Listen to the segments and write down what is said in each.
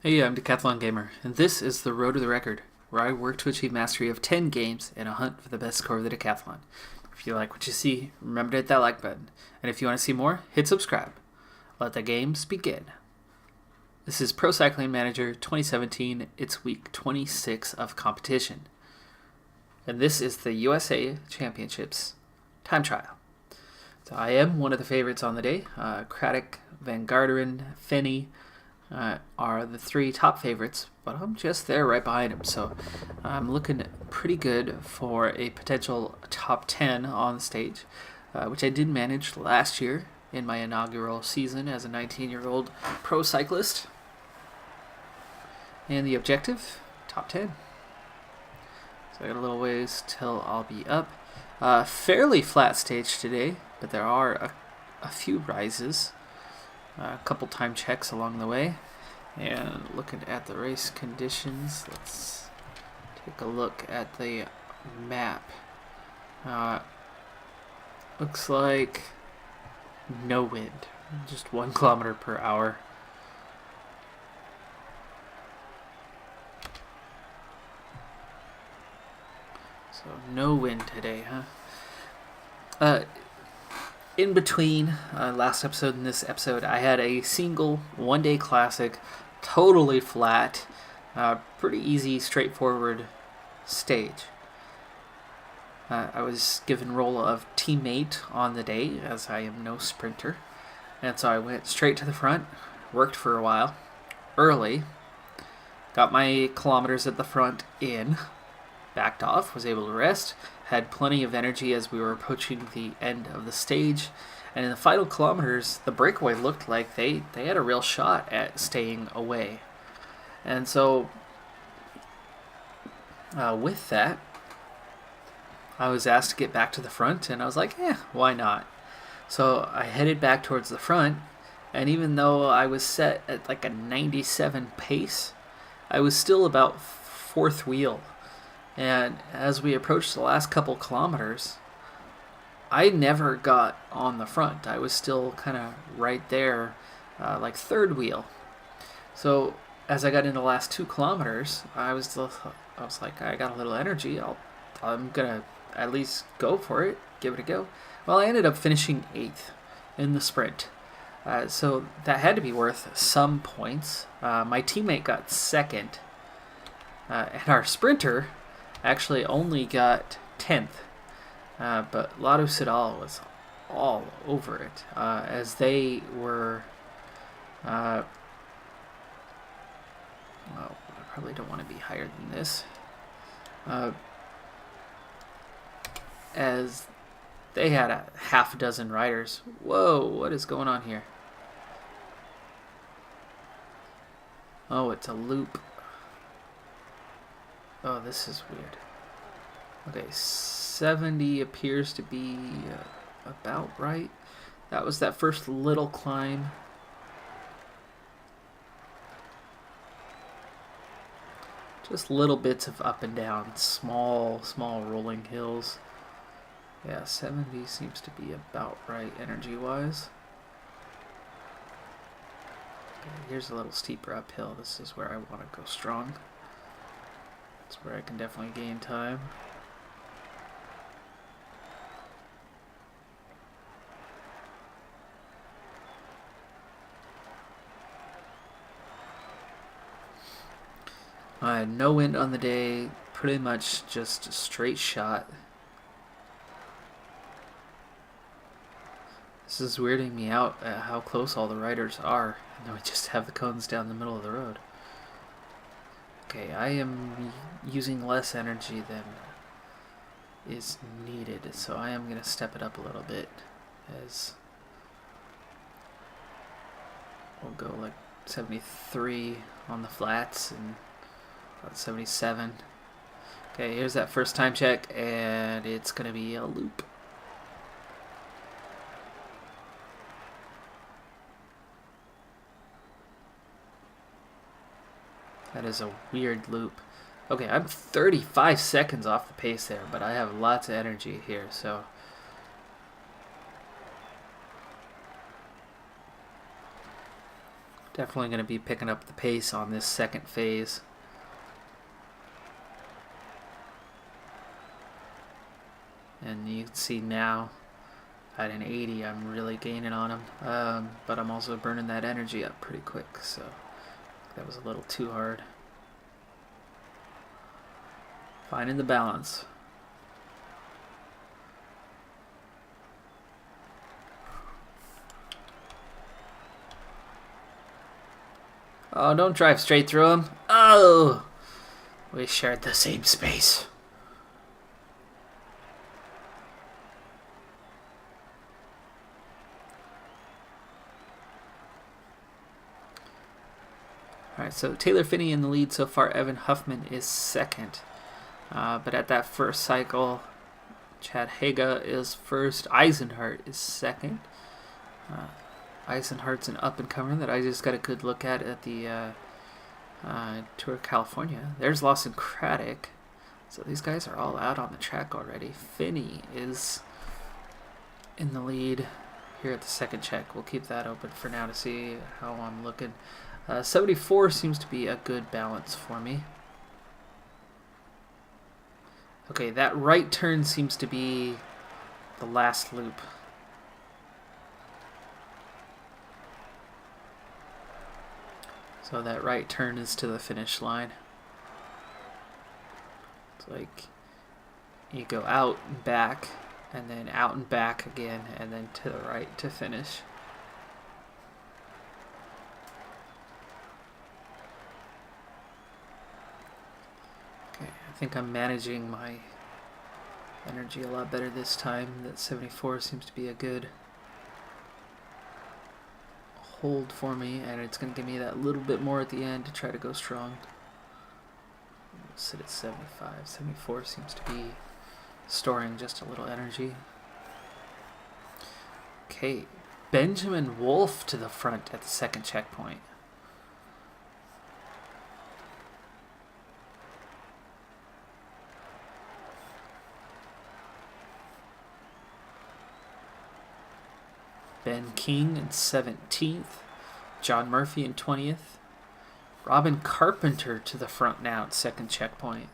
Hey, I'm Decathlon Gamer, and this is the Road to the Record, where I work to achieve mastery of 10 games in a hunt for the best score of the Decathlon. If you like what you see, remember to hit that like button, and if you want to see more, hit subscribe. Let the games begin. This is Pro Cycling Manager 2017, it's week 26 of competition. And this is the USA Championships time trial. So I am one of the favorites on the day. Craddock, Van Garderen, Finney, are the three top favorites, but I'm just there right behind them. So I'm looking pretty good for a potential top 10 on the stage, which I did manage last year in my inaugural season as a 19-year-old pro cyclist. And the objective, top 10. So I got a little ways till I'll be up. Fairly flat stage today, but there are a few rises. A couple time checks along the way, and looking at the race conditions, let's take a look at the map. Looks like no wind, just 1 kilometer per hour. So no wind today, huh? In between last episode and this episode, I had a single one-day classic, totally flat, pretty easy, straightforward stage. I was given role of teammate on the day, as I am no sprinter, and so I went straight to the front, worked for a while, early, got my kilometers at the front in, backed off, was able to rest, had plenty of energy as we were approaching the end of the stage, and in the final kilometers, the breakaway looked like they had a real shot at staying away. And so, with that, I was asked to get back to the front, and I was like, why not? So I headed back towards the front, and even though I was set at like a 97 pace, I was still about fourth wheel. And as we approached the last couple kilometers, I never got on the front. I was still kind of right there, like third wheel. So as I got into the last 2 kilometers, I was like, I got a little energy. I'm gonna at least go for it, give it a go. Well, I ended up finishing 8th in the sprint. So that had to be worth some points. My teammate got 2nd, and our sprinter actually only got 10th, but Lotto Sidal was all over it, as they were, well, I probably don't want to be higher than this, as they had a half dozen riders. Whoa, what is going on here? Oh, it's a loop. Oh, this is weird. Okay, 70 appears to be about right. That was that first little climb. Just little bits of up and down, small rolling hills. Yeah, 70 seems to be about right energy-wise. Okay, here's a little steeper uphill. This is where I want to go strong. That's where I can definitely gain time. I had no wind on the day, pretty much just a straight shot. This is weirding me out at how close all the riders are, and then we just have the cones down the middle of the road. Okay, I am using less energy than is needed, so I am going to step it up a little bit, as we'll go like 73 on the flats and about 77. Okay, here's that first time check, and it's going to be a loop. That is a weird loop. Okay, I'm 35 seconds off the pace there, but I have lots of energy here, so Definitely going to be picking up the pace on this second phase. And you can see now at an 80 I'm really gaining on him, but I'm also burning that energy up pretty quick, so that was a little too hard. Finding the balance. Oh, don't drive straight through him. Oh! We shared the same space. Alright, so Taylor Phinney in the lead so far. Evan Huffman is second. But at that first cycle, Chad Haga is first. Eisenhart is second. Eisenhart's an up-and-comer that I just got a good look at the Tour of California. There's Lawson Craddock. So these guys are all out on the track already. Phinney is in the lead here at the second check. We'll keep that open for now to see how I'm looking. 74 seems to be a good balance for me. Okay, that right turn seems to be the last loop. So that right turn is to the finish line. It's like you go out and back, and then out and back again, and then to the right to finish. Okay, I think I'm managing my energy a lot better this time. That 74 seems to be a good hold for me, and it's going to give me that little bit more at the end to try to go strong. We'll sit at 75. 74 seems to be storing just a little energy. Okay, Benjamin Wolf to the front at the second checkpoint. Ben King in 17th. John Murphy in 20th. Robin Carpenter to the front now at second checkpoint.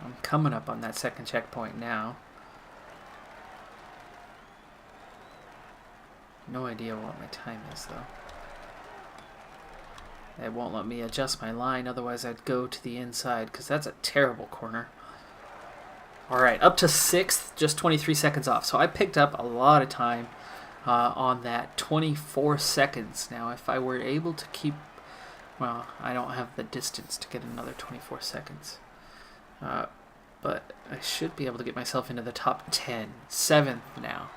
I'm coming up on that second checkpoint now. No idea what my time is though. It won't let me adjust my line, otherwise I'd go to the inside because that's a terrible corner. Alright, up to 6th, just 23 seconds off. So I picked up a lot of time on that 24 seconds. Now, if I were able to keep... Well, I don't have the distance to get another 24 seconds. But I should be able to get myself into the top 10. 7th now.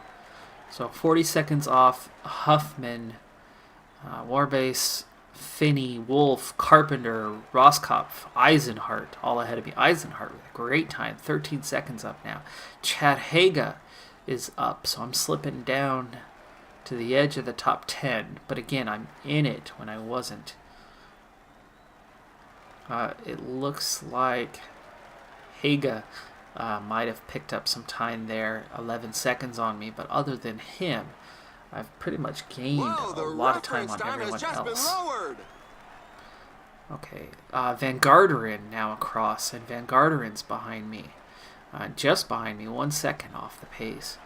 So 40 seconds off. Huffman, Warbase, Phinney, Wolf, Carpenter, Roskopf, Eisenhart, all ahead of me. Eisenhart with a great time, 13 seconds up now. Chad Haga is up, so I'm slipping down to the edge of the top 10. But again, I'm in it when I wasn't. It looks like Haga might have picked up some time there, 11 seconds on me, but other than him, I've pretty much gained a lot of time on everyone else. Okay, Van Garderen now across, and Van Garderen's behind me. Just behind me, 1 second off the pace.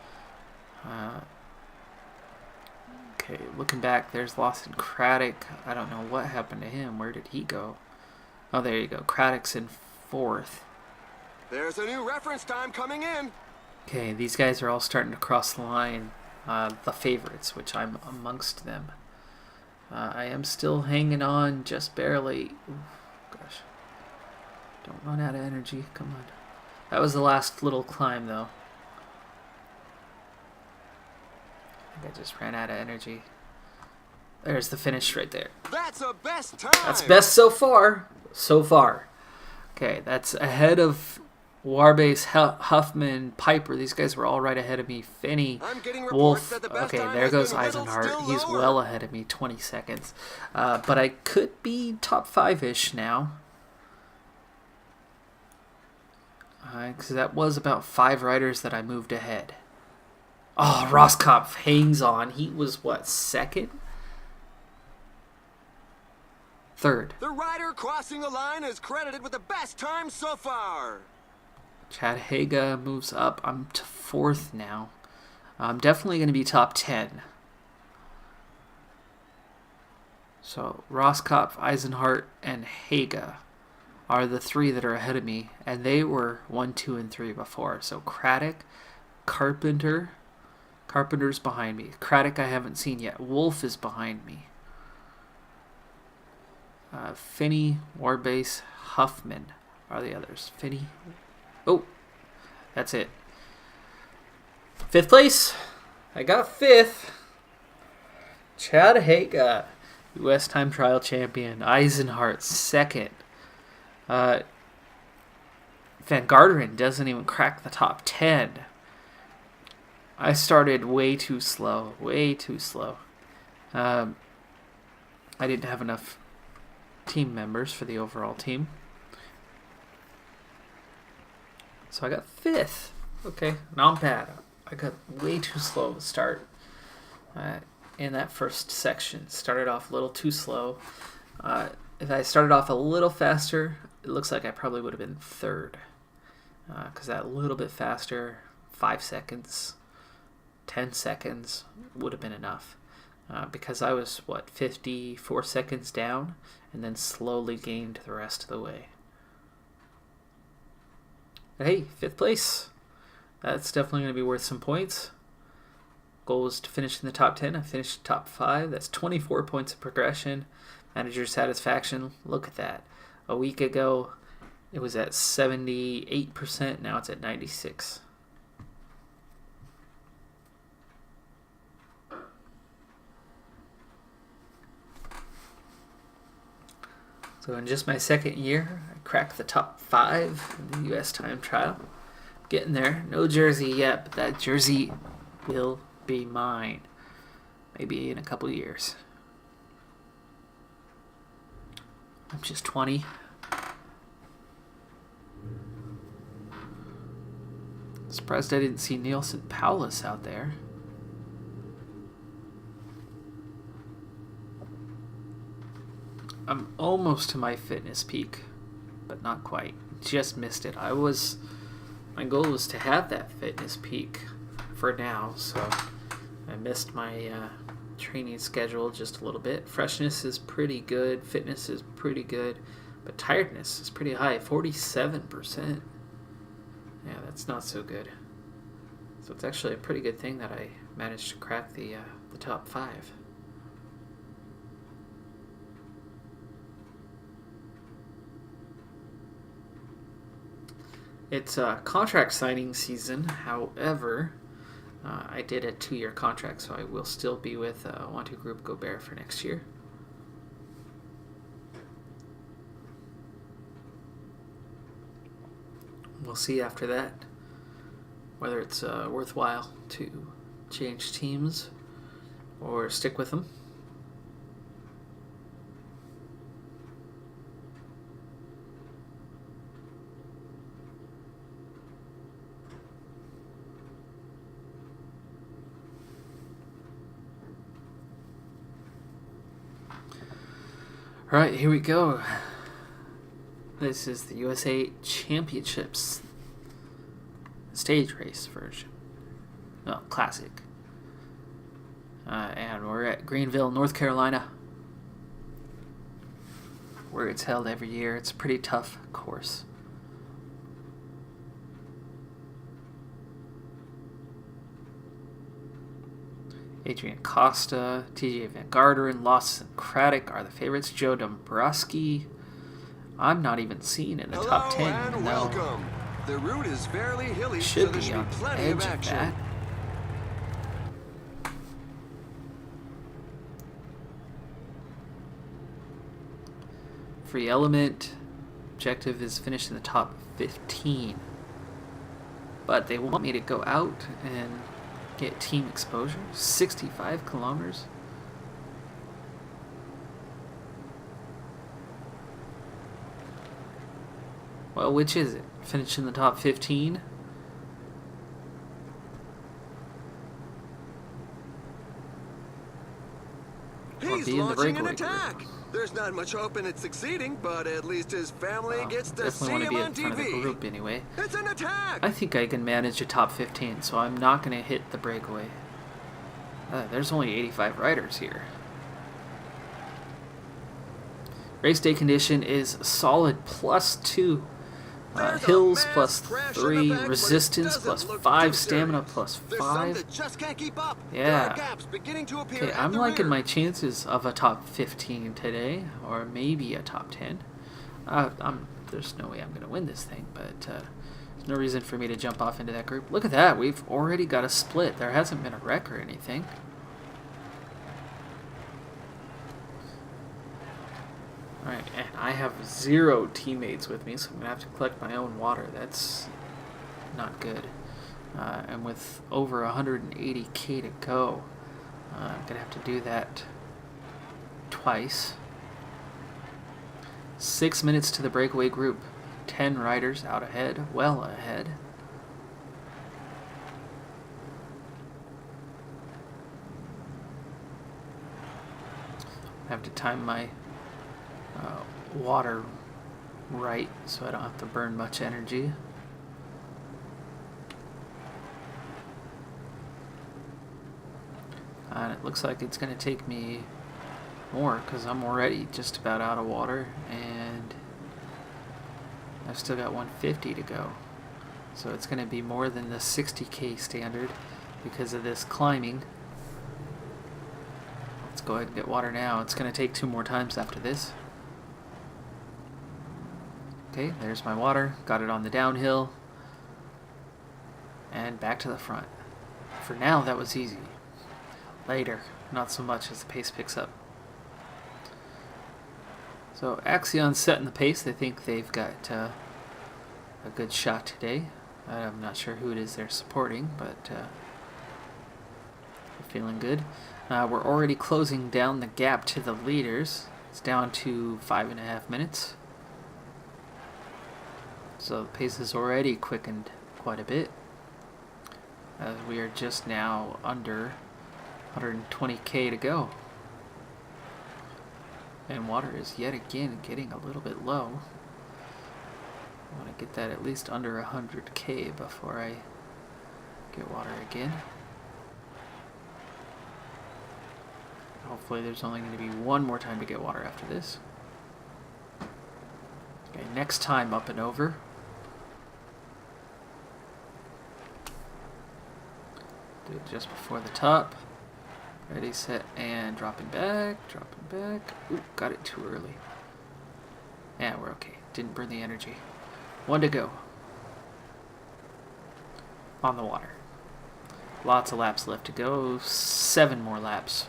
Okay, looking back, there's Lawson Craddock. I don't know what happened to him. Where did he go? Oh, there you go. Craddock's in 4th. There's a new reference time coming in. Okay, these guys are all starting to cross the line. The favorites, which I'm amongst them. I am still hanging on just barely. Ooh, gosh. Don't run out of energy. Come on. That was the last little climb, though. I think I just ran out of energy. There's the finish right there. That's a best time. That's best so far. So far. Okay, that's ahead of Warbase, Huffman, Piper. These guys were all right ahead of me. Phinney, Wolf. Okay, there goes Eisenhart. He's well ahead of me, 20 seconds. But I could be top 5-ish now. Because that was about 5 riders that I moved ahead. Oh, Rosskopf hangs on. He was, what, second? Third. The rider crossing the line is credited with the best time so far. Chad Haga moves up. I'm to fourth now. I'm definitely going to be top 10. So Rosskopf, Eisenhart, and Haga are the three that are ahead of me. And they were 1, 2, and 3 before. So Craddock, Carpenter's behind me. Craddock I haven't seen yet. Wolf is behind me. Finney, Warbase, Huffman are the others. Finney. Oh, that's it. 5th place. I got 5th. Chad Haga, U.S. Time Trial Champion. Eisenhart, 2nd. Van Garderen doesn't even crack the top 10. I started way too slow. I didn't have enough team members for the overall team. So I got 5th. Okay, not bad. I got way too slow to start in that first section. Started off a little too slow. If I started off a little faster, it looks like I probably would have been 3rd. Because that little bit faster, 5 seconds, 10 seconds would have been enough. Because I was, 54 seconds down, and then slowly gained the rest of the way. But hey, 5th place. That's definitely going to be worth some points. Goal was to finish in the top 10. I finished top 5. That's 24 points of progression. Manager satisfaction, look at that. A week ago, it was at 78%. Now it's at 96%. So in just my 2nd year, I cracked the top 5 in the U.S. time trial. Getting there. No jersey yet, but that jersey will be mine. Maybe in a couple years. I'm just 20. Surprised I didn't see Nielsen Paulus out there. I'm almost to my fitness peak, but not quite. Just missed it. My goal was to have that fitness peak for now, so I missed my training schedule just a little bit. Freshness is pretty good, fitness is pretty good, but tiredness is pretty high, 47%. Yeah, that's not so good. So it's actually a pretty good thing that I managed to crack the top 5. It's contract signing season. However, I did a 2-year contract, so I will still be with Want2 Group Gobert for next year. We'll see after that whether it's worthwhile to change teams or stick with them. All right, here we go. This is the USA Championships stage race version. Oh, classic. And we're at Greenville, North Carolina, where it's held every year. It's a pretty tough course. Adrian Costa, TJ Van Garderen, Lawson Craddock are the favorites. Joe Dombrowski, I'm not even seen in the top 10. And welcome. The route is fairly hilly, Should so there be should on be the plenty edge of of action. that. Free element. Objective is finish in the top 15. But they want me to go out and get team exposure. 65 kilometers. Well, which is it? Finish in the top 15 He's be in the launching an breakaway attack. group. There's not much hope in it succeeding, but at least his family Well, gets to definitely see want to him be on in front of the TV. group anyway. It's an attack. I think I can manage a top 15, so I'm not going to hit the breakaway. There's only 85 riders here. Race day condition is solid +2. Hills +3, resistance +5, stamina +5. Just can't keep up. Yeah. Gaps beginning to appear Okay, at I'm the liking rear. my chances of a top 15 today, or maybe a top 10. There's no way I'm going to win this thing, but there's no reason for me to jump off into that group. Look at that, we've already got a split. There hasn't been a wreck or anything. Alright, and I have 0 teammates with me, so I'm going to have to collect my own water. That's not good. And with over 180k to go, I'm going to have to do that twice. 6 minutes to the breakaway group. 10 riders out ahead, well ahead. I have to time my water right so I don't have to burn much energy. And it looks like it's going to take me more because I'm already just about out of water and I've still got 150 to go. So it's going to be more than the 60k standard because of this climbing. Let's go ahead and get water now. It's going to take 2 more times after this. Okay, there's my water. Got it on the downhill. And back to the front. For now, that was easy. Later, not so much as the pace picks up. So Axion's setting the pace. They think they've got a good shot today. I'm not sure who it is they're supporting, but they're feeling good. We're already closing down the gap to the leaders. It's down to 5.5 minutes. So the pace has already quickened quite a bit. We are just now under 120k to go. And water is yet again getting a little bit low. I want to get that at least under 100k before I get water again. Hopefully there's only going to be one more time to get water after this. Okay, next time up and over. Do it just before the top. Ready, set, and dropping back, dropping back. Ooh, got it too early. Yeah, we're okay. Didn't burn the energy. 1 to go. On the water. Lots of laps left to go. 7 more laps.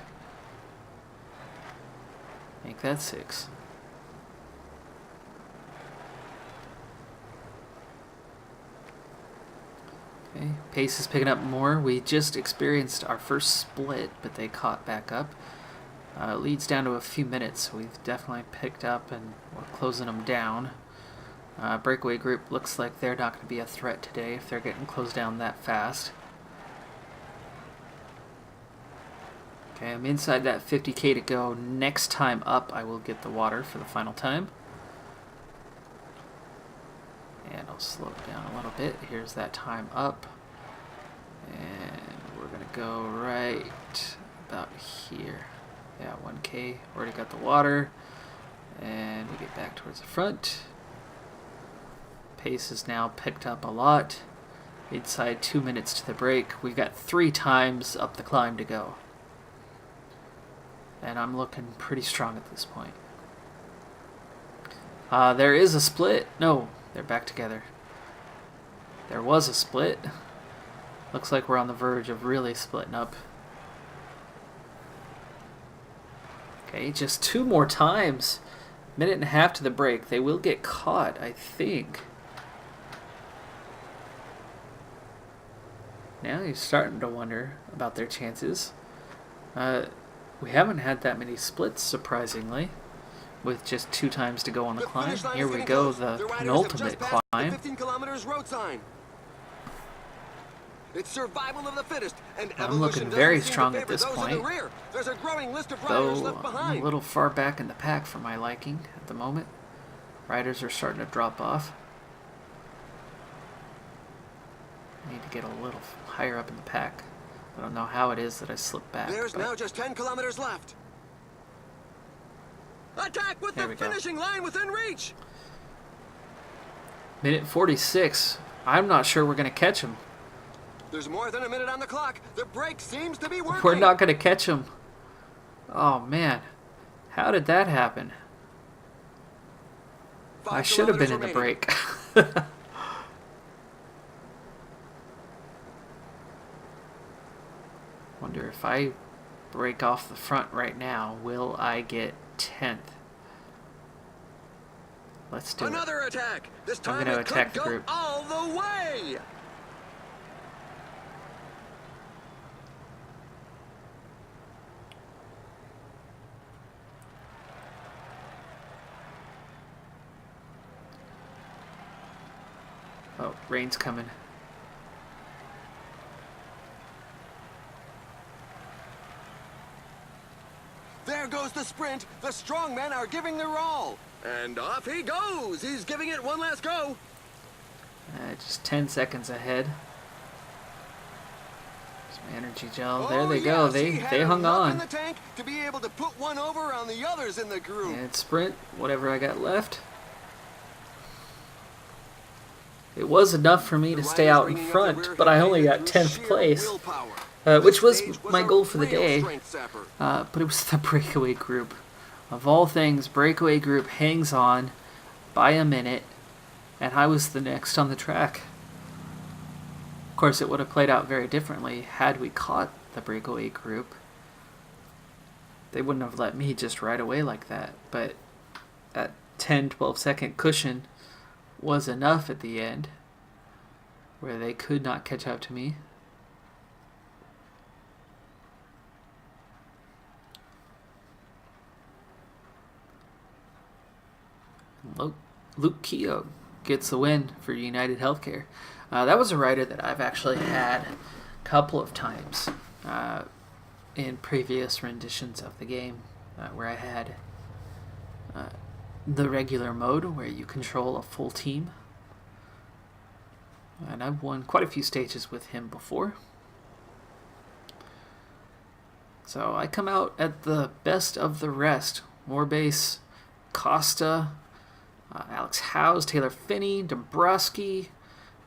Make that 6. Okay, pace is picking up more. We just experienced our first split, but they caught back up. Leads down to a few minutes, so we've definitely picked up and we're closing them down. Breakaway group looks like they're not going to be a threat today if they're getting closed down that fast. Okay, I'm inside that 50k to go. Next time up, I will get the water for the final time. And I'll slow it down a little bit. Here's that time up. And we're going to go right about here. Yeah, 1k. Already got the water. And we get back towards the front. Pace is now picked up a lot. Inside 2 minutes to the break. We've got 3 times up the climb to go. And I'm looking pretty strong at this point. There is a split. No, they're back together. There was a split. Looks like we're on the verge of really splitting up. Okay, just 2 more times. 1.5 minutes to the break. They will get caught, I think. Now you're starting to wonder about their chances. We haven't had that many splits, surprisingly, with just 2 times to go on the climb. Here we go, the penultimate climb. 15 kilometers road sign. It's survival of the fittest, and I'm evolution looking very doesn't seem strong to at favor this those in the point, rear. There's a growing list of riders though left I'm behind. a little far back in the pack for my liking at the moment. Riders are starting to drop off. I need to get a little higher up in the pack. I don't know how it is that I slipped back. There's now just 10 kilometers left. Attack with There the we go. finishing line within reach. Minute 46. I'm not sure we're going to catch him. There's more than a minute on the clock. The brake seems to be working. We're not going to catch him. Oh, man. How did that happen? 5 I should have been in the kilometers break. Wonder if I break off the front right now, will I get 10th? Let's do Another it. attack. This time I'm going to it attack could the go group. all the way. Oh, rain's coming. There goes the sprint. The strongmen are giving their all. And off he goes. He's giving it one last go. Just 10 seconds ahead. Some energy gel. Oh, There they go. yes, he They had hung enough in on. the tank to be able to put one over on the others in the group. And sprint, whatever I got left. It was enough for me to stay out in front, but I only got 10th place, which was my goal for the day. But it was the breakaway group. Of all things, breakaway group hangs on by a minute, and I was the next on the track. Of course, it would have played out very differently had we caught the breakaway group. They wouldn't have let me just ride away like that, but that 10-12 second cushion was enough at the end where they could not catch up to me. Luke Keogh gets the win for United Healthcare. That was a rider that I've actually had a couple of times in previous renditions of the game where I had the regular mode where you control a full team. And I've won quite a few stages with him before. So I come out at the best of the rest. Morbase, Costa, Alex Howes, Taylor Finney, Dombrowski,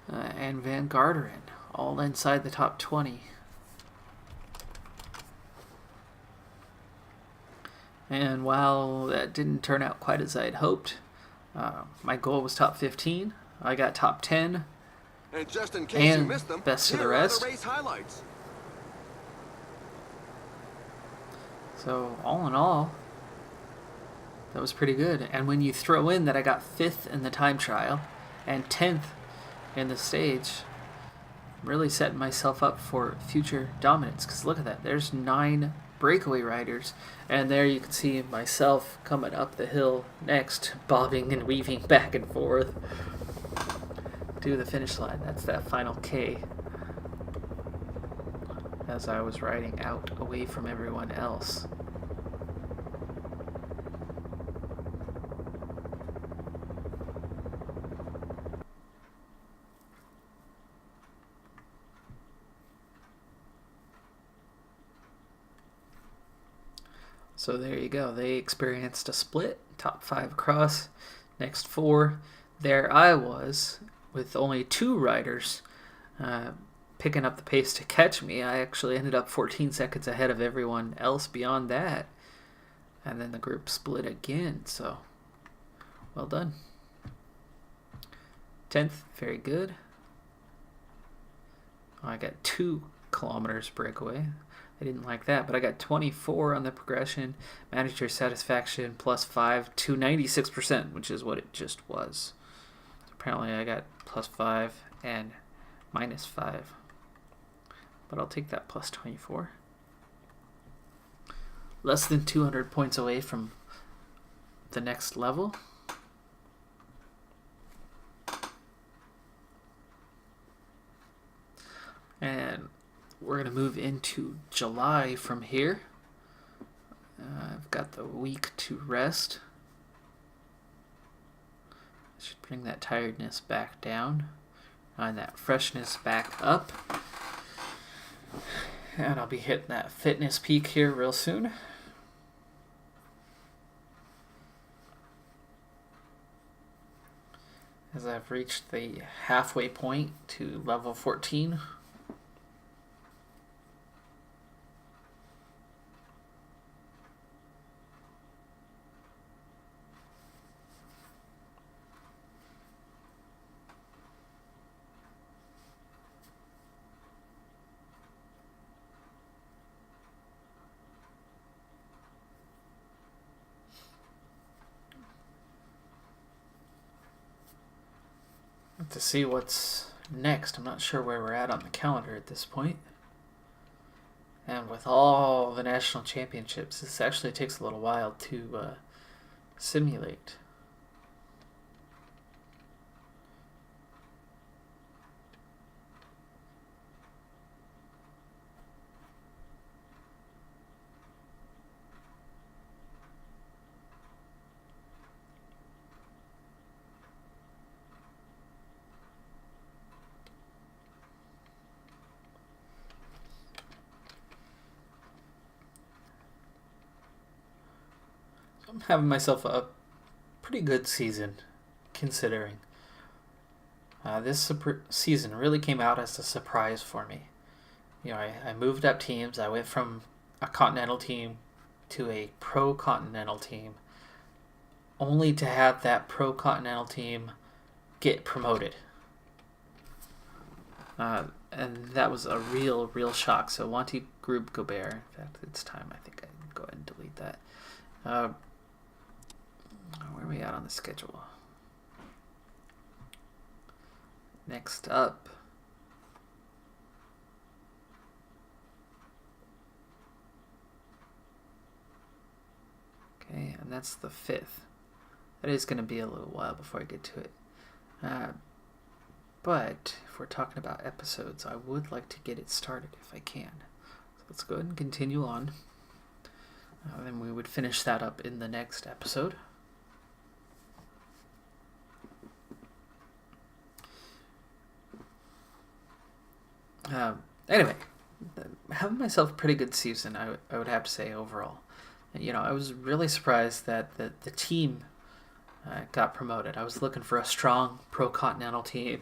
and Van Garderen, all inside the top 20. And while that didn't turn out quite as I had hoped, my goal was top 15. I got top 10. And just in case you And missed them, best of the here are rest. the race highlights. So all in all, that was pretty good. And when you throw in that I got 5th in the time trial and 10th in the stage, I'm really setting myself up for future dominance. Because look at that, there's 9 breakaway riders, and there you can see myself coming up the hill next, bobbing and weaving back and forth to the finish line. That's that final K as I was riding out away from everyone else. So there you go. They experienced a split, top 5 across, next 4. There I was with only 2 riders picking up the pace to catch me. I actually ended up 14 seconds ahead of everyone else beyond that. And then the group split again, so well done. 10th, very good. I got 2 kilometers breakaway. I didn't like that, but I got 24 on the progression. Manager satisfaction +5 to 96%, which is what it just was. Apparently I got +5 and -5. But I'll take that +24. Less than 200 points away from the next level. And we're going to move into July from here. I've got the week to rest. Should bring that tiredness back down and that freshness back up. And I'll be hitting that fitness peak here real soon. As I've reached the halfway point to level 14. To see what's next. I'm not sure where we're at on the calendar at this point. And with all the national championships, this actually takes a little while to simulate. I'm having myself a pretty good season, considering. This season really came out as a surprise for me. I moved up teams. I went from a continental team to a pro continental team, only to have that pro continental team get promoted. And that was a real shock. So Wanty Group Gobert. In fact, it's time. I think I can go ahead and delete that. Where are we at on the schedule? Next up. Okay, and that's the 5th. That is going to be a little while before I get to it. But if we're talking about episodes, I would like to get it started if I can. So let's go ahead and continue on. Then we would finish that up in the next episode. Anyway, having myself a pretty good season, I would have to say overall. I was really surprised that the team got promoted. I was looking for a strong pro-continental team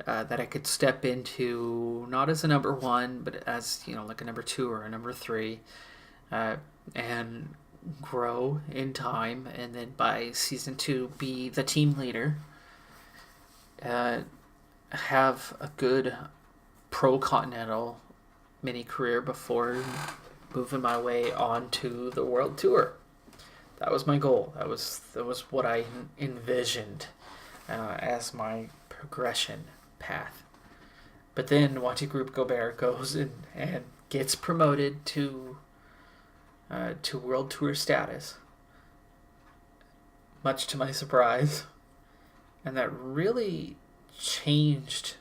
that I could step into, not as a number 1, but as, like a number 2 or a number 3, and grow in time, and then by season 2 be the team leader, have a good pro-continental mini career before moving my way on to the world tour. That was my goal. That was what I envisioned as my progression path. But then Wanty Group Gobert goes and gets promoted to world tour status, much to my surprise, and that really changed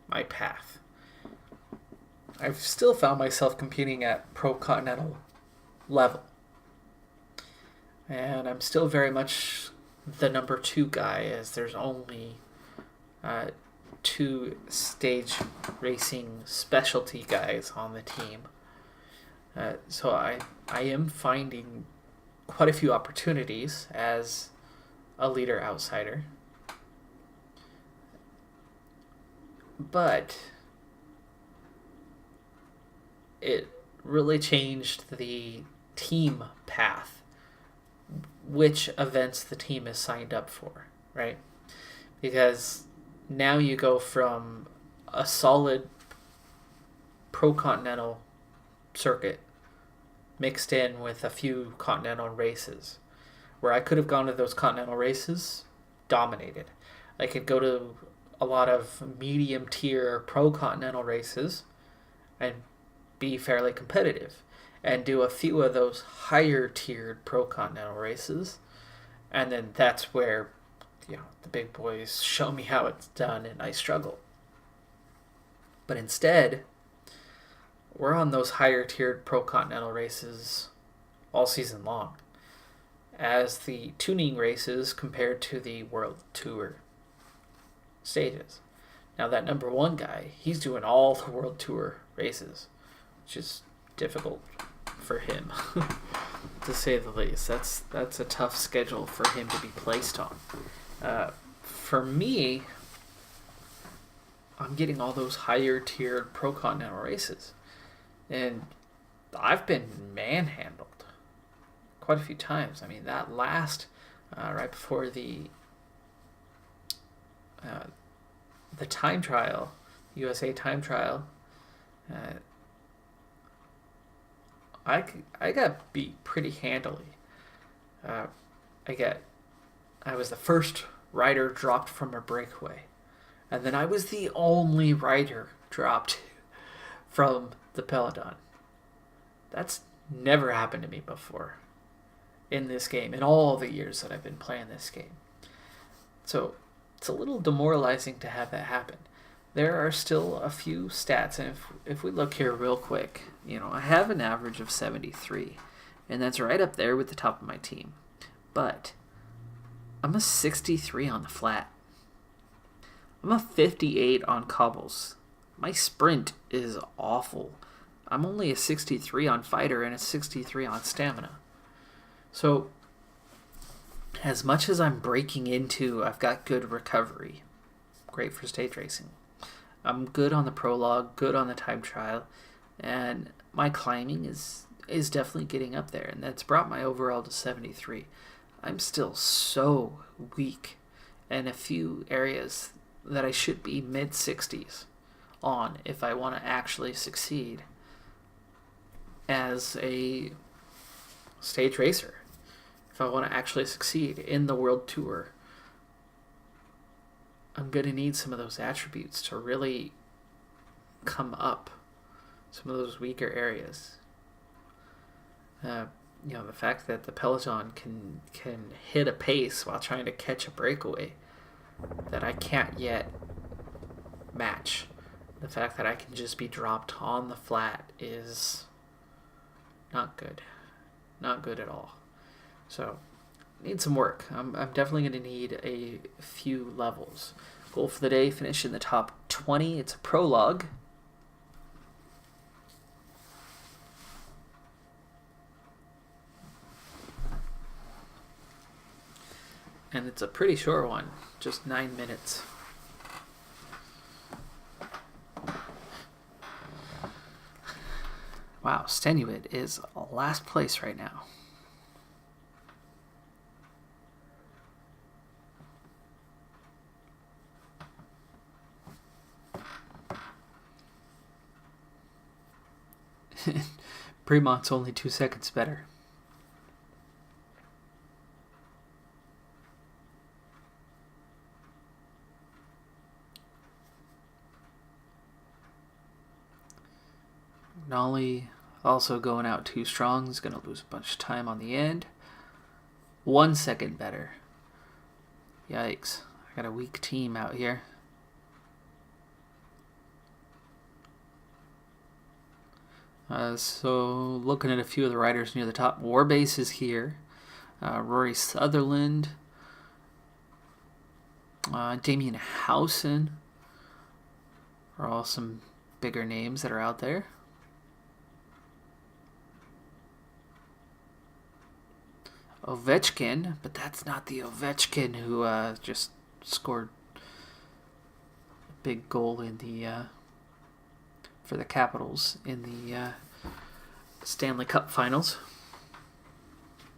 my path. I've still found myself competing at pro-continental level. And I'm still very much the number 2 guy, as there's only 2 stage racing specialty guys on the team. So I am finding quite a few opportunities as a leader outsider. But it really changed the team path, which events the team is signed up for, right? Because now you go from a solid pro-continental circuit mixed in with a few continental races, where I could have gone to those continental races, dominated. I could go to a lot of medium tier pro-continental races and be fairly competitive, and do a few of those higher tiered pro-continental races, and then that's where the big boys show me how it's done and I struggle. But instead, we're on those higher tiered Pro Continental races all season long, as the tuning races compared to the World Tour stages. Now that number one guy, he's doing all the World Tour races, which is difficult for him, to say the least. That's a tough schedule for him to be placed on. For me, I'm getting all those higher tiered Pro Continental races, and I've been manhandled quite a few times. I mean, that last right before the time trial, USA time trial, I got beat pretty handily. I was the first rider dropped from a breakaway, and then I was the only rider dropped from the peloton. That's never happened to me before in this game, in all the years that I've been playing this game. So it's a little demoralizing to have that happen. There are still a few stats, and if we look here real quick, I have an average of 73, and that's right up there with the top of my team. But I'm a 63 on the flat. I'm a 58 on cobbles. My sprint is awful. I'm only a 63 on fighter and a 63 on stamina. So, as much as I'm breaking into, I've got good recovery. Great for stage racing. I'm good on the prologue, good on the time trial, and my climbing is definitely getting up there, and that's brought my overall to 73. I'm still so weak in a few areas that I should be mid-60s on if I want to actually succeed as a stage racer. If I want to actually succeed in the World Tour, I'm going to need some of those attributes to really come up some of those weaker areas. The fact that the peloton can hit a pace while trying to catch a breakaway that I can't yet match. The fact that I can just be dropped on the flat is not good. Not good at all. So, need some work. I'm definitely going to need a few levels. Goal for the day, finish in the top 20. It's a prologue. And it's a pretty short one, just 9 minutes. Wow, Stenuit is last place right now. Premont's only 2 seconds better. Nolly also going out too strong. He's going to lose a bunch of time on the end. 1 second better. Yikes. I got a weak team out here. So looking at a few of the riders near the top. Warbase is here. Rory Sutherland. Damien Howson are all some bigger names that are out there. Ovechkin, but that's not the Ovechkin who just scored a big goal in the for the Capitals in the Stanley Cup Finals.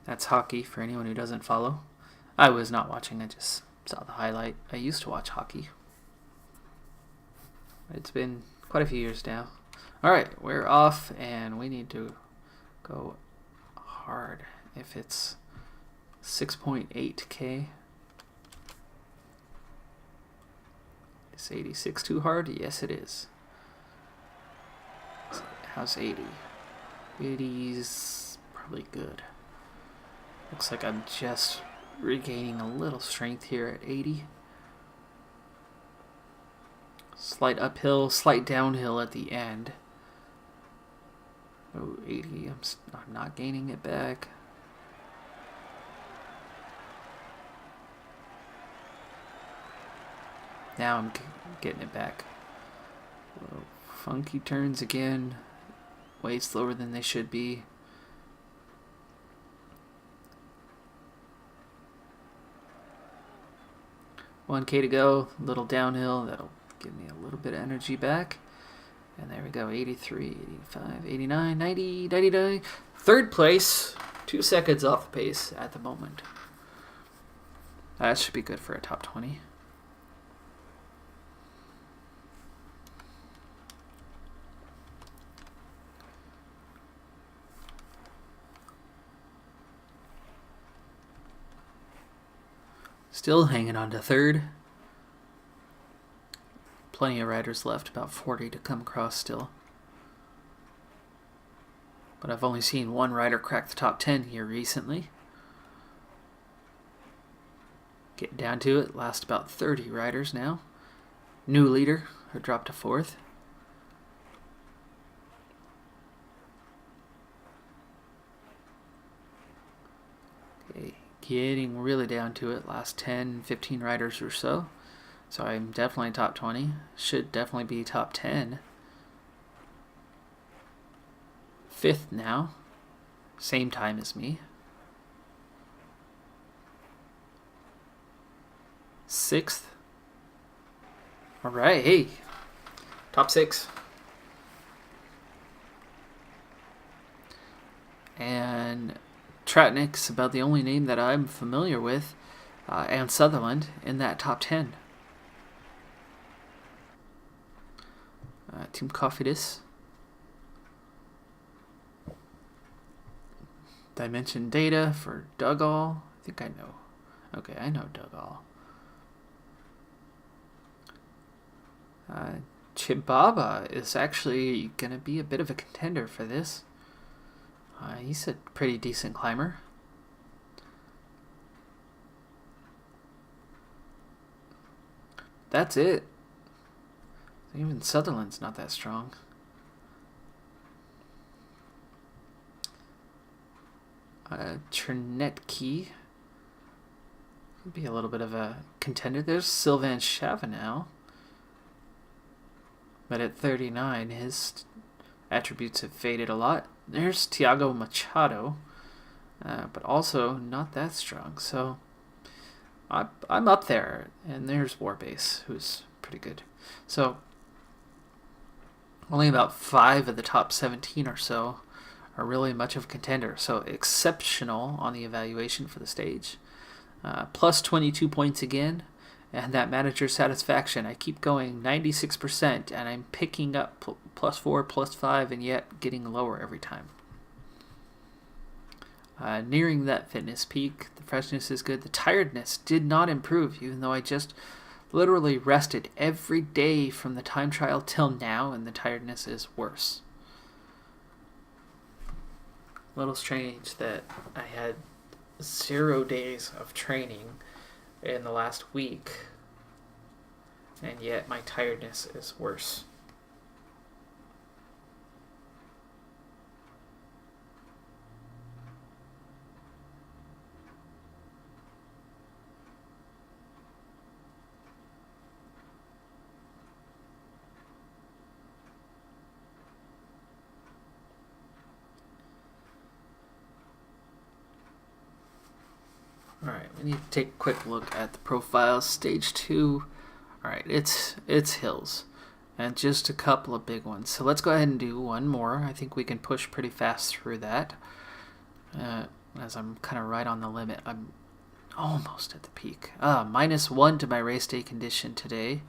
That's hockey for anyone who doesn't follow. I was not watching, I just saw the highlight. I used to watch hockey. It's been quite a few years now. Alright, we're off and we need to go hard. If it's 6.8k. Is 86 too hard? Yes, it is. How's 80? 80's probably good. Looks like I'm just regaining a little strength here at 80. Slight uphill, slight downhill at the end. 80. I'm not gaining it back. Now I'm getting it back. Little funky turns again. Way slower than they should be. $1K to go. Little downhill. That'll give me a little bit of energy back. And there we go. 83, 85, 89, 90, 99. Third place. 2 seconds off the pace at the moment. That should be good for a top 20. Still hanging on to third. Plenty of riders left, about 40 to come across still. But I've only seen one rider crack the top 10 here recently. Getting down to it, last about 30 riders now. New leader, who dropped to 4th. Okay, getting really down to it, last 10, 15 riders or so. So I'm definitely top 20. Should definitely be top 10. 5th now. Same time as me. 6th. Alright, hey. Top 6. And Tratnik's about the only name that I'm familiar with. And Sutherland in that top 10. Team Cofidis. Dimension data for Dugall. I think I know. Okay, I know Dugall. Chibaba is actually going to be a bit of a contender for this. He's a pretty decent climber. That's it. Even Sutherland's not that strong. Chernetki could be a little bit of a contender. There's Sylvain Chavanel. But at 39, his attributes have faded a lot. There's Tiago Machado. But also not that strong. So I'm up there. And there's Warbase, who's pretty good. So only about 5 of the top 17 or so are really much of a contender. So exceptional on the evaluation for the stage. Plus 22 points again. And that manager satisfaction, I keep going 96%, and I'm picking up plus 4, plus 5, and yet getting lower every time. Nearing that fitness peak, the freshness is good. The tiredness did not improve, even though I just literally rested every day from the time trial till now, and the tiredness is worse. A little strange that I had 0 days of training in the last week, and yet my tiredness is worse. Alright, we need to take a quick look at the profiles. Stage 2. Alright, it's hills. And just a couple of big ones. So let's go ahead and do one more. I think we can push pretty fast through that. As I'm kind of right on the limit. I'm almost at the peak. -1 to my race day condition today.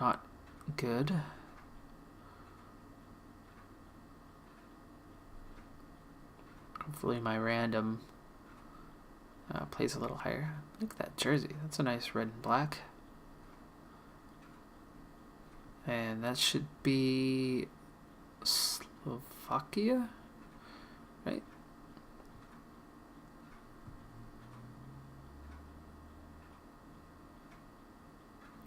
Not good. Hopefully my random plays a little higher. Look at that jersey. That's a nice red and black. And that should be Slovakia, right?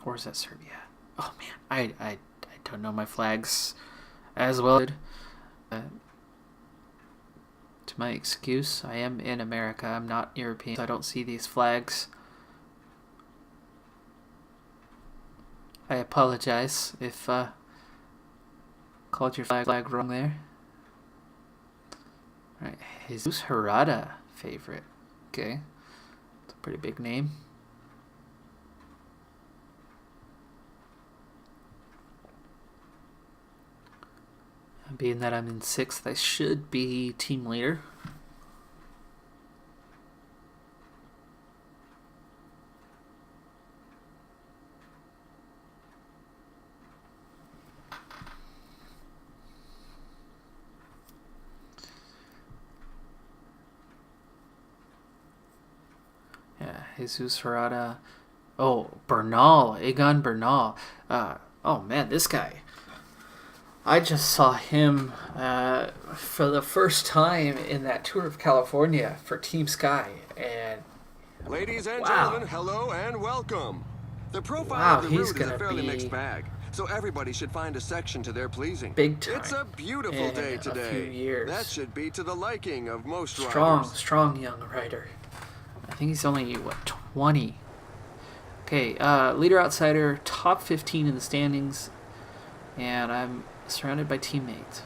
Or is that Serbia? Oh man, I don't know my flags as well. to my excuse. I am in America. I'm not European, so I don't see these flags. I apologize if called your flag wrong there. Alright, Jesus Harada favorite. Okay. It's a pretty big name. And being that I'm in 6th, I should be team leader. Yeah, Jesus Harada. Oh, Bernal. Egan Bernal. Oh man, this guy. I just saw him for the first time in that Tour of California for Team Sky. And Ladies and wow. gentlemen, hello and welcome. The profile Wow, of the he's route is a gonna fairly be mixed bag, so everybody should find a section to their pleasing. big time It's a beautiful in day a today. few years. That should be to the liking of most riders. Strong young rider. I think he's only, what, 20? Okay, leader outsider, top 15 in the standings, and I'm surrounded by teammates.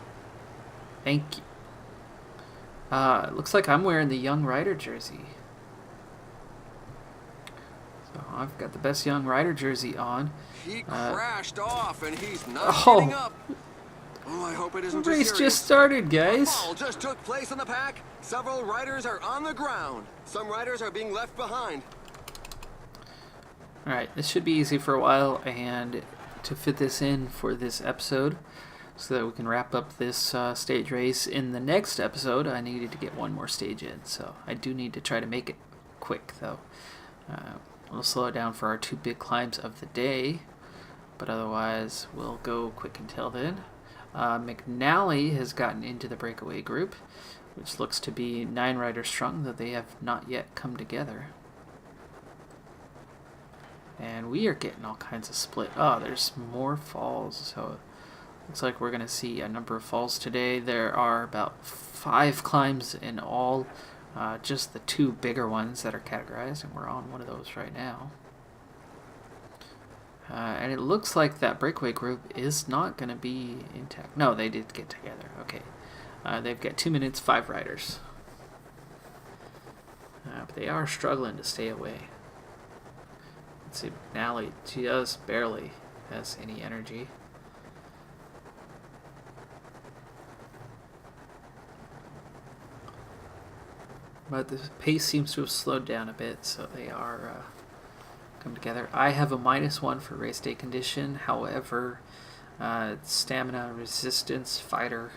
Thank you. It looks like I'm wearing the young rider jersey. So I've got the best young rider jersey on. He crashed off and he's not Oh. getting up. Oh, I hope it isn't The too race serious. just started, guys. A fall just took place in the pack. Several riders are on the ground. Some riders are being left behind. Alright, this should be easy for a while, and to fit this in for this episode, so that we can wrap up this stage race in the next episode, I needed to get one more stage in, so I do need to try to make it quick, though. We'll slow it down for our 2 big climbs of the day, but otherwise we'll go quick until then. McNally has gotten into the breakaway group, which looks to be 9 riders strong, though they have not yet come together. And we are getting all kinds of split. Oh, there's more falls, so it looks like we're going to see a number of falls today. There are about 5 climbs in all, just the 2 bigger ones that are categorized, and we're on one of those right now. And it looks like that breakaway group is not going to be intact. No, they did get together. Okay. They've got 2 minutes, 5 riders. But they are struggling to stay away. Let's see, McNally just barely has any energy. But the pace seems to have slowed down a bit, so they are come together. I have a -1 for race day condition. However, stamina, resistance, fighter,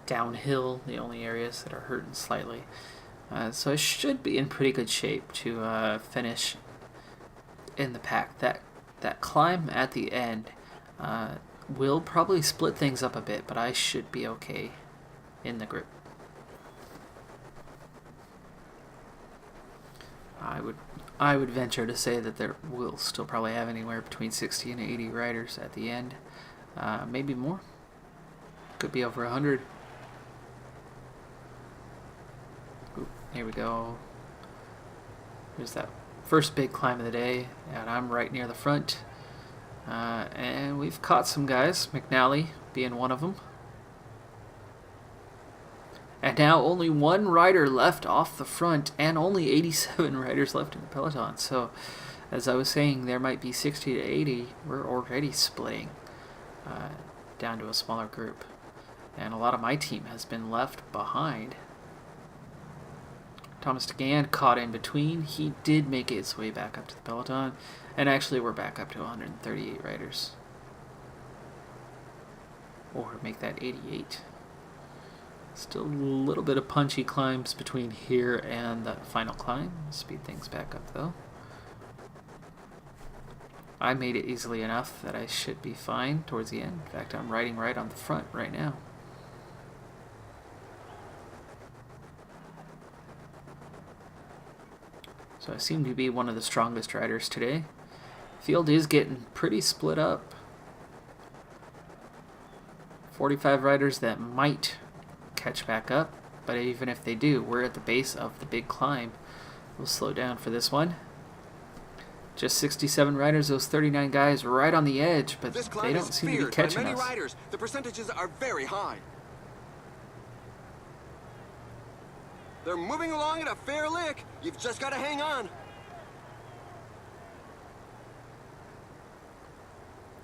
downhill, the only areas that are hurting slightly. So I should be in pretty good shape to finish in the pack. That climb at the end will probably split things up a bit, but I should be okay in the group. I would venture to say that there will still probably have anywhere between 60 and 80 riders at the end. Maybe more. Could be over 100. Ooh, here we go. Here's that first big climb of the day, and I'm right near the front. And we've caught some guys, McNally being one of them. And now only 1 rider left off the front, and only 87 riders left in the peloton. So, as I was saying, there might be 60 to 80. We're already splitting down to a smaller group. And a lot of my team has been left behind. Thomas DeGan caught in between. He did make his way back up to the peloton. And actually, we're back up to 138 riders. Or make that 88. Still a little bit of punchy climbs between here and the final climb. Speed things back up, though. I made it easily enough that I should be fine towards the end. In fact, I'm riding right on the front right now. So I seem to be one of the strongest riders today. Field is getting pretty split up. 45 riders that might catch back up. But even if they do, we're at the base of the big climb. We'll slow down for this one. Just 67 riders, those 39 guys right on the edge, but they don't seem to be catching many us. Riders. The percentages are very high. They're moving along at a fair lick. You've just got to hang on.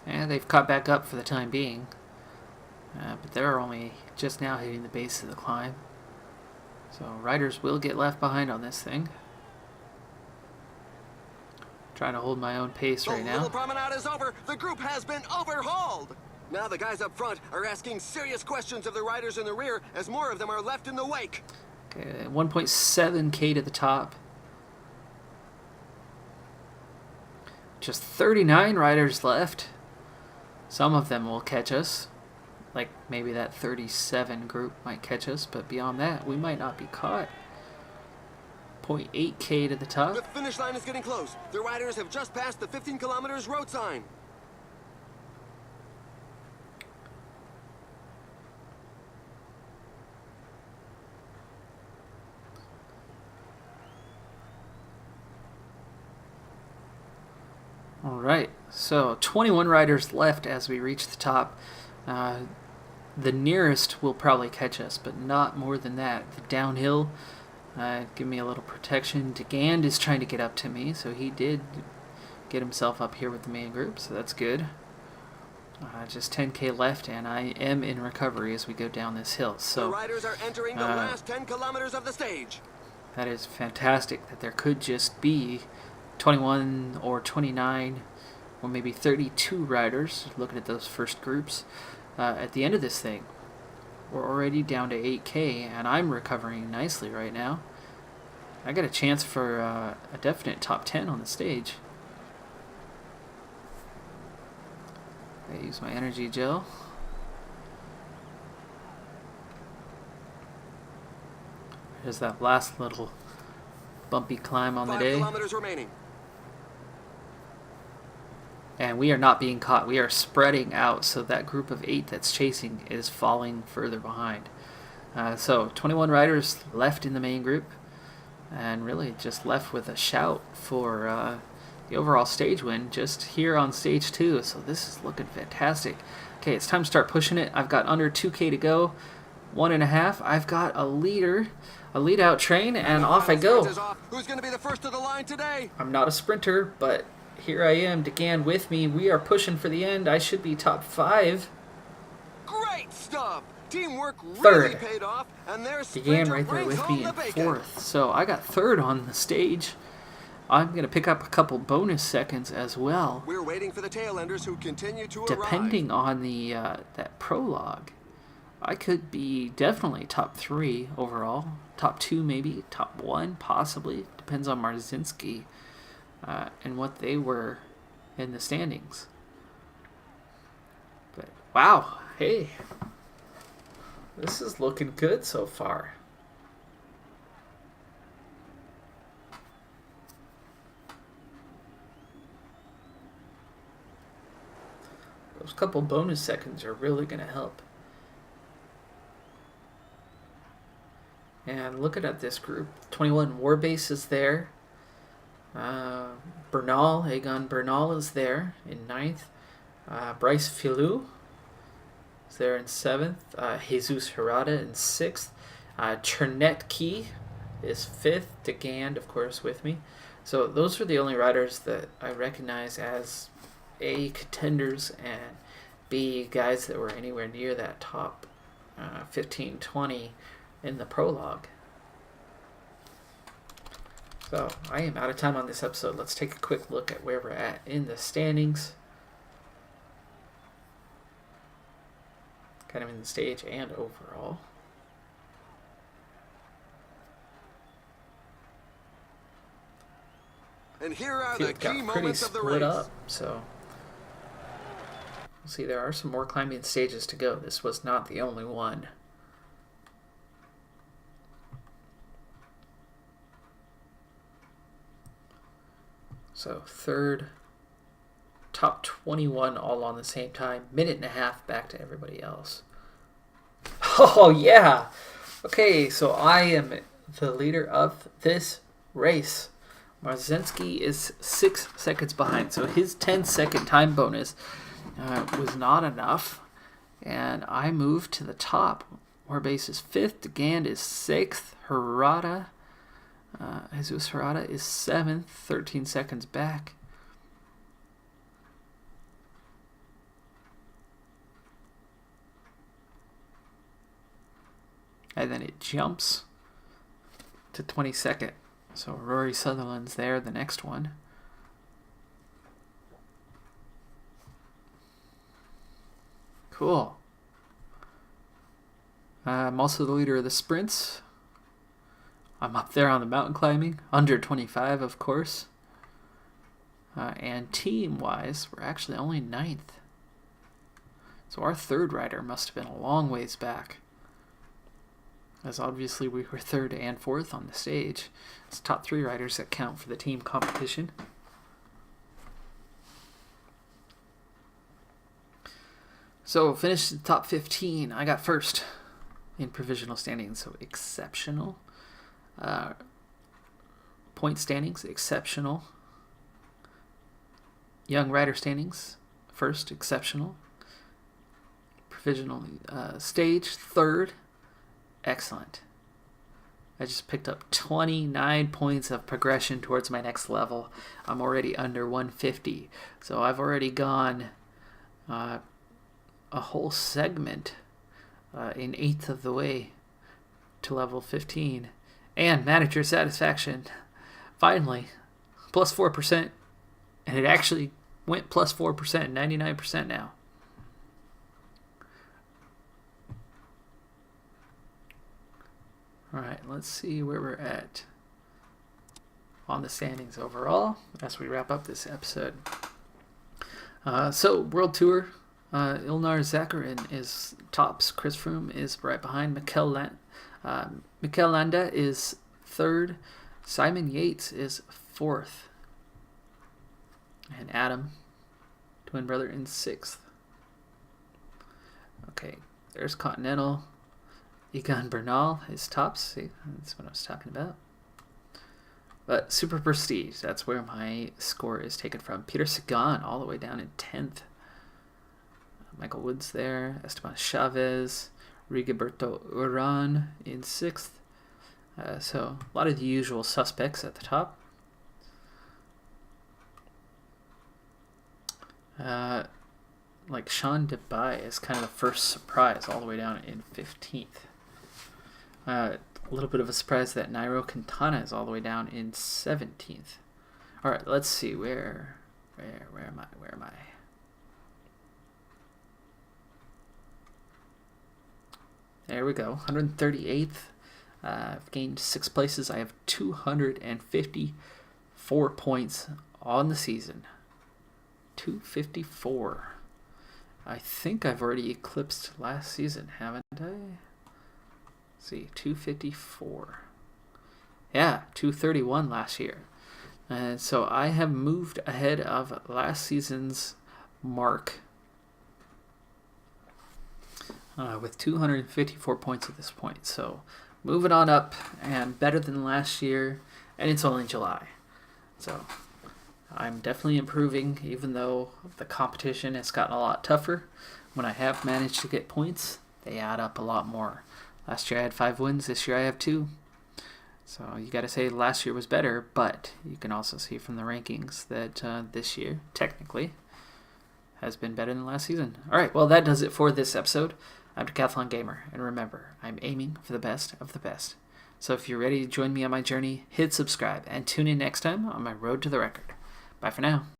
And they've caught back up for the time being. But they're only just now hitting the base of the climb. So riders will get left behind on this thing. Trying to hold my own pace right now. The little promenade is over. The group has been overhauled. Now the guys up front are asking serious questions of the riders in the rear as more of them are left in the wake. Okay, 1.7K to the top. Just 39 riders left. Some of them will catch us. Like maybe that 37 group might catch us, but beyond that, we might not be caught. 0.8K to the top. The finish line is getting close. The riders have just passed the 15 kilometers road sign. All right, so 21 riders left as we reach the top. The nearest will probably catch us, but not more than that. The downhill, give me a little protection. DeGand is trying to get up to me, so he did get himself up here with the main group, so that's good. Just 10K left, and I am in recovery as we go down this hill. So the riders are entering the last 10 kilometers of the stage. That is fantastic that there could just be 21 or 29 or maybe 32 riders, looking at those first groups, at the end of this thing. We're already down to 8K, and I'm recovering nicely right now. I got a chance for a definite top 10 on the stage. I use my energy gel. There's that last little bumpy climb on the day. 5 kilometers remaining. And we are not being caught. We are spreading out, so that group of 8 that's chasing is falling further behind. So 21 riders left in the main group, and really just left with a shout for the overall stage win just here on stage 2. So this is looking fantastic. Okay, it's time to start pushing it. I've got under 2K to go. 1.5. I've got a lead out train, and off I go. Who's going to be the first to the line today? I'm not a sprinter, but here I am, DeGand with me. We are pushing for the end. I should be top 5. Great stuff. Teamwork Third. really paid off, and there's DeGand right there with me in 4th. So I got 3rd on the stage. I'm going to pick up a couple bonus seconds as well. We're waiting for the tail-enders who continue to arrive. Depending on the that prologue, I could be definitely top 3 overall. Top 2 maybe, top 1 possibly. Depends on Marzinski and what they were in the standings. But wow, hey, this is looking good so far. Those couple bonus seconds are really going to help. And looking at this group, 21 Warbase is there. Aegon Bernal is there in 9th. Bryce Filou is there in 7th. Jesus Hirata in 6th. Chernetki is 5th. DeGand, of course, with me. So those are the only riders that I recognize as A, contenders, and B, guys that were anywhere near that top 15, 20 in the prologue. So I am out of time on this episode. Let's take a quick look at where we're at in the standings. Kind of in the stage and overall. And here are The the key got pretty moments of the split race. up, so we'll see. There are some more climbing stages to go. This was not the only one. So 3rd, top 21 all on the same time. 1.5 minutes back to everybody else. Oh yeah, Okay, so I am the leader of this race. Marzinski is 6 seconds behind, so his 10-second time bonus was not enough, and I moved to the top. Warbase is 5th, Gand is 6th, Hirata, Jesus Hirata is 7th, 13 seconds back. And then it jumps to 22nd. So Rory Sutherland's there, the next one. Cool. I'm also the leader of the sprints. I'm up there on the mountain climbing, under 25, of course. And team-wise, we're actually only 9th. So our third rider must have been a long ways back, as obviously we were 3rd and 4th on the stage. It's top 3 riders that count for the team competition. So finished the top 15. I got 1st in provisional standings, so exceptional. Point standings, exceptional. Young rider standings, 1st, exceptional. Provisional stage, 3rd. Excellent. I just picked up 29 points of progression towards my next level. I'm already under 150. So I've already gone a whole segment in 1/8 of the way to level 15. And manager satisfaction, finally, plus 4%. And it actually went plus 4%, 99% now. All right, let's see where we're at on the standings overall as we wrap up this episode. So, World Tour, Ilnar Zakarin is tops. Chris Froome is right behind. Mikel Landa is 3rd. Simon Yates is 4th. And Adam, twin brother, in 6th. Okay, there's Continental. Egan Bernal is tops. See, that's what I was talking about. But Super Prestige, that's where my score is taken from. Peter Sagan all the way down in 10th. Michael Woods there. Esteban Chavez. Rigoberto Urán in 6th. So a lot of the usual suspects at the top. Like Sean Debye is kind of the first surprise all the way down in 15th. A little bit of a surprise that Nairo Quintana is all the way down in 17th. All right, let's see where am I? There we go, 138th. I've gained 6 places. I have 254 points on the season. 254. I think I've already eclipsed last season, haven't I? Let's see, 254. Yeah, 231 last year. And so I have moved ahead of last season's mark with 254 points at this point. So moving on up and better than last year, and it's only July. So I'm definitely improving, even though the competition has gotten a lot tougher. When I have managed to get points, they add up a lot more. Last year I had 5 wins, this year I have 2. So you got to say last year was better, but you can also see from the rankings that this year, technically, has been better than last season. All right, well, that does it for this episode. I'm Decathlon Gamer, and remember, I'm aiming for the best of the best. So if you're ready to join me on my journey, hit subscribe, and tune in next time on my road to the record. Bye for now.